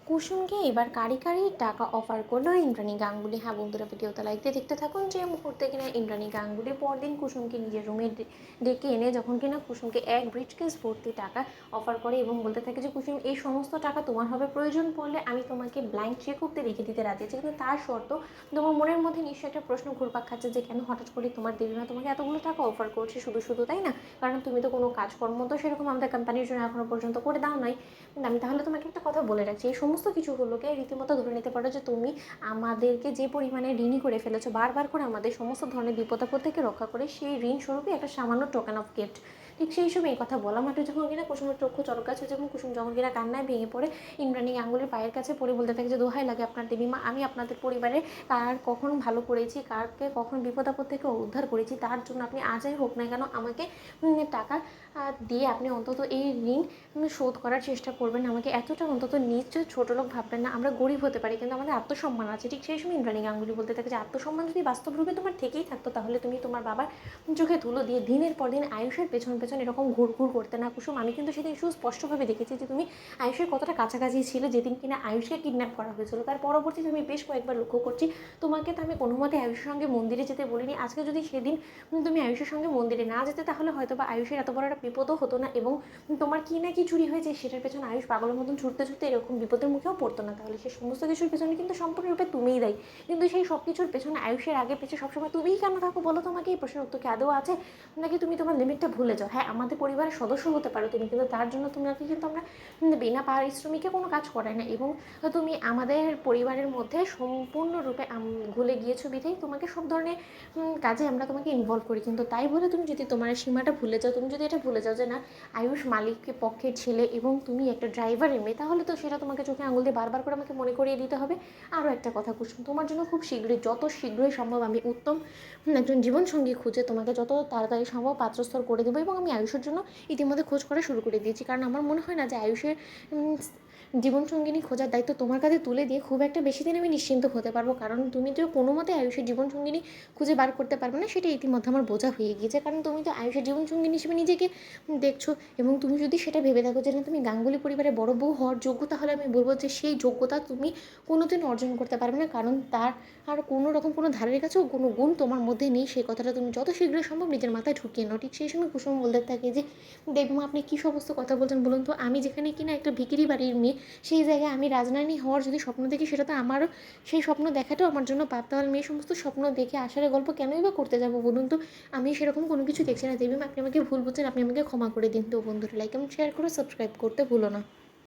কুসুমকে এবার কারি কারি টাকা অফার করলো ইন্দ্রাণী গাঙ্গুলি। হ্যাঁ বন্ধুরা, ভিডিওতে লাইক দিয়ে দেখতে থাকুন। যে মুহূর্তে কিনা ইন্দ্রাণী গাঙ্গুলি পরদিন কুসুমকে নিজের রুমে ডেকে এনে যখন কিনা কুসুমকে এক ব্রিজকেস ভর্তি টাকা অফার করে এবং বলতে থাকে যে কুসুম, এই সমস্ত টাকা তোমার হবে, প্রয়োজন পড়লে আমি তোমাকে ব্ল্যাঙ্ক চেক করতে রেখে দিতে রাজি আছি, কিন্তু তার শর্ত, তোমার মনের মধ্যে নিশ্চয়ই একটা প্রশ্ন ঘুরপাক খাচ্ছে যে কেন হঠাৎ করে তোমার দেবীমা তোমাকে এতগুলো টাকা অফার করছে শুধু শুধু, তাই না? কারণ তুমি তো কোনো কাজকর্ম তো সেরকম আমাদের কোম্পানির জন্য এখনো পর্যন্ত করে দাও নাই। আমি তাহলে তোমাকে একটা কথা বলে রাখছি, এই সমস্ত কিছুগুলোকে রীতিমতো ধরে নিতে পারো যে তুমি আমাদেরকে যে পরিমাণে ঋণী করে ফেলেছো, বারবার করে আমাদের সমস্ত ধরনের বিপদ আপদ থেকে রক্ষা করে, সেই ঋণ স্বরূপই একটা সামান্য টোকেন অফ গিফট। ঠিক সেই সময় এই কথা বলা মাত্র যখন কিনা কুসুমের চক্ষু চরকাচ হয়েছে এবং কুসুম যখন কিনা কান্নায় ভেঙে পড়ে ইন্দ্রাণী গাঙ্গুলির পায়ের কাছে পড়ে বলতে থাকে যে দোহাই লাগে আপনার দেবীমা, আমি আপনাদের পরিবারে কার কখন ভালো করেছি, কারকে কখন বিপদ আপদ থেকে উদ্ধার করেছি, তার জন্য আপনি আজই হোক না কেন আমাকে টাকা দিয়ে আপনি অন্তত এই ঋণ শোধ করার চেষ্টা করবেন। আমাকে এতটা অন্তত নিশ্চয় ছোটো লোক ভাববেন না। আমরা গরিব হতে পারি কিন্তু আমাদের আত্মসম্মান আছে। ঠিক সেই সময় ইন্দ্রাণী গাঙ্গুলি বলতে থাকে যে আত্মসম্মান যদি বাস্তব রূপে তোমার থেকেই থাকতো তাহলে তুমি তোমার বাবার চোখে ধুলো দিয়ে দিনের পর দিন আয়ুষের পেছন পেছন এরকম ঘুর করতে না। কুসুম, আমি কিন্তু সেদিন সুস্পষ্টভাবে দেখেছি যে তুমি আয়ুষের কতটা কাছাকাছি ছিল। যেদিন কিনা আয়ুষকে কিডন্যাপ করা হয়েছিল তার পরবর্তীতে আমি বেশ কয়েকবার লক্ষ্য করছি তোমাকে তো আমি কোনো মতে আয়ুষের সঙ্গে মন্দিরে যেতে বলিনি। আজকে যদি সেদিন তুমি আয়ুষের সঙ্গে মন্দিরে না যেতে তাহলে হয়তো বা আয়ুষের এত বড় একটা বিপদও হতো না এবং তোমার কি না কি চুরি হয়েছে সেটার পেছনে আয়ুষ পাগলের মতন ছুটতে ছুটতে এরকম বিপদের মুখেও পড়তো না। তাহলে সেই সমস্ত কিছুর পেছনে কিন্তু সম্পূর্ণরূপে তুমিই দায়ী। কিন্তু সেই সব কিছুর পেছনে আয়ুষের আগে পেছনে সবসময় তুমিই কেন থাকো বলো? তোমাকে এই প্রশ্নের উত্তর কি আদৌ আছে, নাকি তুমি তোমার লিমিটটা ভুলে যাও? হ্যাঁ, আমাদের পরিবারের সদস্য হতে পারো তুমি, কিন্তু তার জন্য তোমাকে কিন্তু আমরা বিনা পারিশ্রমিকে কোনো কাজ করাই না এবং তুমি আমাদের পরিবারের মধ্যে সম্পূর্ণরূপে ঘুলে গিয়েছো বিধেই তোমাকে সব ধরনের কাজে আমরা তোমাকে ইনভলভ করি। কিন্তু তাই বলে তুমি যদি তোমার সীমাটা ভুলে যাও, তুমি যদি এটা ভুলে যাও যে না আয়ুষ মালিকের পক্ষের ছেলে এবং তুমি একটা ড্রাইভারের মেয়ে, তাহলে তো সেটা তোমাকে চোখে আঙুল দিয়ে বারবার করে আমাকে মনে করিয়ে দিতে হবে। আরও একটা কথা কুসুম, তোমার জন্য খুব শীঘ্রই, যত শীঘ্রই সম্ভব আমি উত্তম একজন জীবনসঙ্গী খুঁজে তোমাকে যত তাড়াতাড়ি সম্ভব পাত্রস্থল করে দেবো এবং আমি আয়ুষের জন্য ইতিমধ্যে খোঁজ করা শুরু করে দিয়েছি। কারণ আমার মনে হয় না যে আয়ুষের জীবনসঙ্গিনী খোঁজার দায়িত্ব তোমার কাছে তুলে দিয়ে খুব একটা বেশি দিন আমি নিশ্চিন্ত হতে পারবো। কারণ তুমি তো কোনো মতে আয়ুষের জীবনসঙ্গিনী খুঁজে বার করতে পারবে না, সেটা ইতিমধ্যে আমার বোঝা হয়ে গিয়েছে। কারণ তুমি তো আয়ুষের জীবনসঙ্গিনী হিসেবে নিজেকে দেখছো এবং তুমি যদি সেটা ভেবে থাকো যে না তুমি গাঙ্গুলি পরিবারের বড় বউ হওয়ার যোগ্য, তাহলে আমি বলবো যে সেই যোগ্যতা তুমি কোনোদিন অর্জন করতে পারবে না। কারণ তার আর কোনো রকম কোনো ধারের কাছেও কোনো গুণ তোমার মধ্যে নেই। সেই কথাটা তুমি যত শীঘ্রই সম্ভব নিজের মাথায় ঢুকিয়ে নাও। ঠিক সেই সময় কুসুম বলতে থাকে যে দেখবো আপনি কী সমস্ত কথা বলছেন বলুন তো? আমি যেখানে কিনা একটা ভিখিরি বাড়ির মেয়ে, সেই জায়গায় আমি রাজরানী হওয়ার যদি স্বপ্ন দেখি, সেটা তো আমারও, সেই স্বপ্ন দেখাটাও আমার জন্য পাপ। তাহলে মেয়ে সমস্ত স্বপ্ন দেখে আসার গল্প কেনই বা করতে যাবো বলুন তো? আমি সেরকম কোনো কিছু দেখছি না। দেবীমা, আপনি আমাকে ভুল বুঝছেন, আপনি আমাকে ক্ষমা করে দিন। তো বন্ধুরা, লাইক এবং শেয়ার করে সাবস্ক্রাইব করতে ভুলো না।